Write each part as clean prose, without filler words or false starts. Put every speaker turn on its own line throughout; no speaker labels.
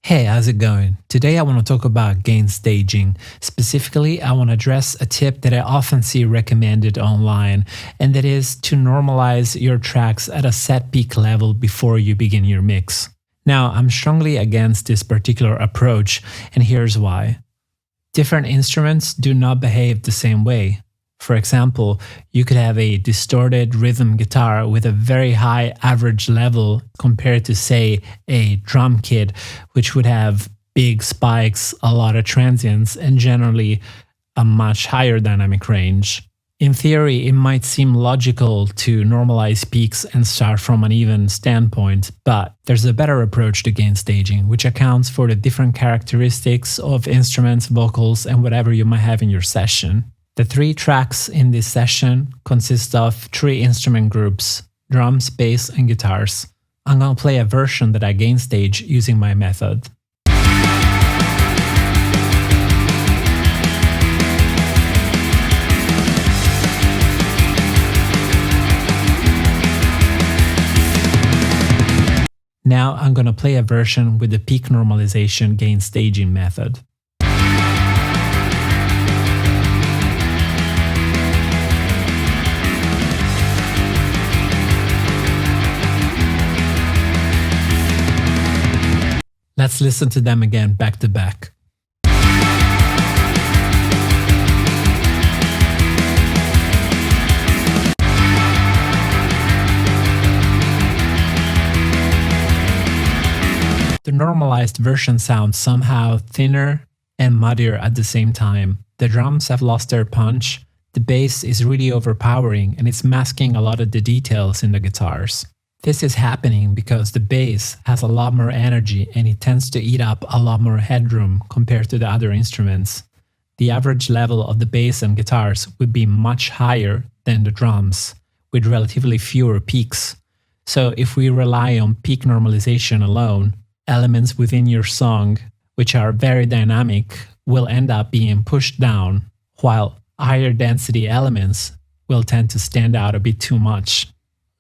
Hey, how's it going? Today I want to talk about gain staging. Specifically, I want to address a tip that I often see recommended online, and that is to normalize your tracks at a set peak level before you begin your mix. Now, I'm strongly against this particular approach, and here's why. Different instruments do not behave the same way. For example, you could have a distorted rhythm guitar with a very high average level compared to, say, a drum kit, which would have big spikes, a lot of transients, and generally a much higher dynamic range. In theory, it might seem logical to normalize peaks and start from an even standpoint, but there's a better approach to gain staging, which accounts for the different characteristics of instruments, vocals, and whatever you might have in your session. The 3 tracks in this session consist of 3 instrument groups: drums, bass, and guitars. I'm gonna play a version that I gain stage using my method. Now I'm gonna play a version with the peak normalization gain staging method. Let's listen to them again back to back. The normalized version sounds somehow thinner and muddier at the same time. The drums have lost their punch, the bass is really overpowering, and it's masking a lot of the details in the guitars. This is happening because the bass has a lot more energy and it tends to eat up a lot more headroom compared to the other instruments. The average level of the bass and guitars would be much higher than the drums, with relatively fewer peaks. So if we rely on peak normalization alone, elements within your song, which are very dynamic, will end up being pushed down, while higher density elements will tend to stand out a bit too much.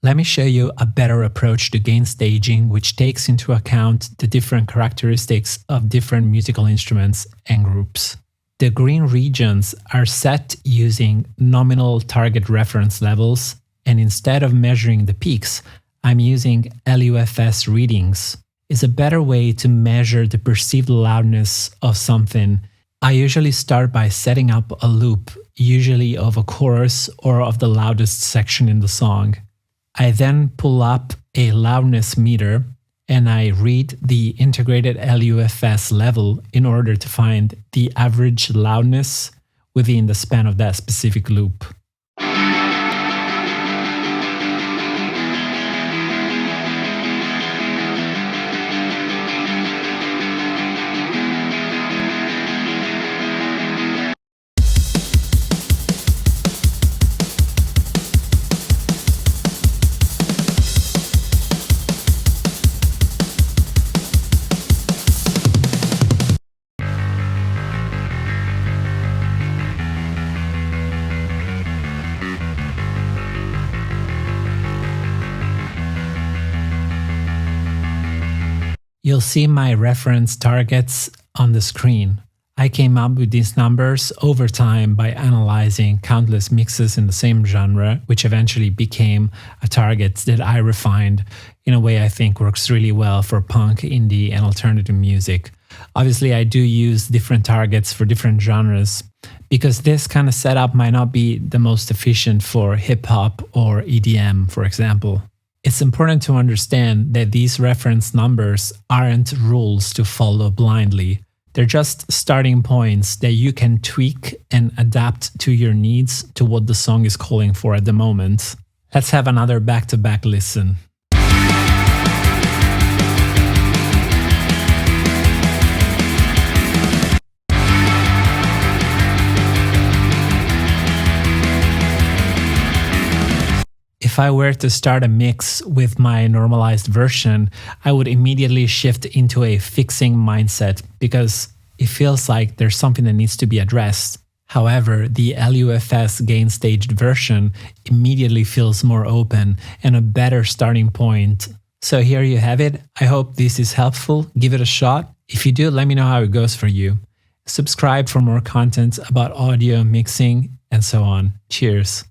Let me show you a better approach to gain staging, which takes into account the different characteristics of different musical instruments and groups. The green regions are set using nominal target reference levels, and instead of measuring the peaks, I'm using LUFS readings. It's a better way to measure the perceived loudness of something. I usually start by setting up a loop, usually of a chorus or of the loudest section in the song. I then pull up a loudness meter and I read the integrated LUFS level in order to find the average loudness within the span of that specific loop. You'll see my reference targets on the screen. I came up with these numbers over time by analyzing countless mixes in the same genre, which eventually became a target that I refined in a way I think works really well for punk, indie, and alternative music. Obviously, I do use different targets for different genres because this kind of setup might not be the most efficient for hip-hop or EDM, for example. It's important to understand that these reference numbers aren't rules to follow blindly. They're just starting points that you can tweak and adapt to your needs, to what the song is calling for at the moment. Let's have another back-to-back listen. If I were to start a mix with my normalized version, I would immediately shift into a fixing mindset because it feels like there's something that needs to be addressed. However, the LUFS gain staged version immediately feels more open and a better starting point. So here you have it. I hope this is helpful. Give it a shot. If you do, let me know how it goes for you. Subscribe for more content about audio, mixing, and so on. Cheers.